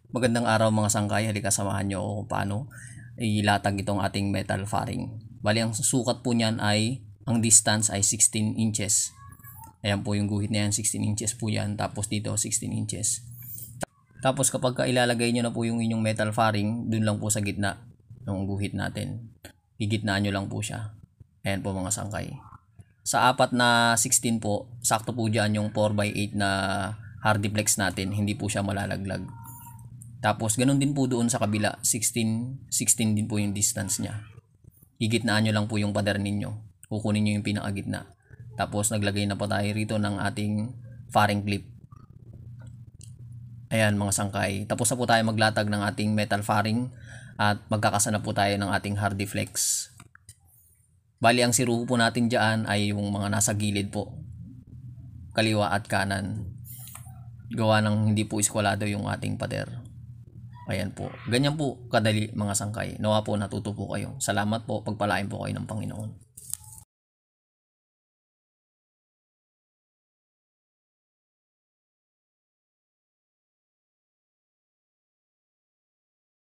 Magandang araw mga sangkay, halika samahan nyo ako kung paano ilatag itong ating metal faring. Bali ang sukat po niyan ay, ang distance ay 16 inches. Ayan po yung guhit na yan, 16 inches po yan. Tapos dito 16 inches. Tapos kapag ilalagay nyo na po yung inyong metal faring, dun lang po sa gitna ng guhit natin. Gigitnaan nyo lang po siya. Ayan po mga sangkay. Sa apat na 16 po, sakto po dyan yung 4x8 na hardiplex natin. Hindi po siya malalaglag. Tapos ganun din po doon sa kabila, 16 din po yung distance niya. Gigitnaan nyo lang po yung pader ninyo. Kukunin nyo yung pinakagitna. Tapos naglagay na po tayo rito ng ating faring clip. Ayan mga sangkay. Tapos na po tayo maglatag ng ating metal faring at magkakasa na po tayo ng ating hardiflex. Bali ang siruho po natin dyan ay yung mga nasa gilid po. Kaliwa at kanan. Gawa ng hindi po iskwalado yung ating pader. Ayan po. Ganyan po kadali mga sangkay. Nawa po natuto po kayo. Salamat po. Pagpalain po kayo ng Panginoon.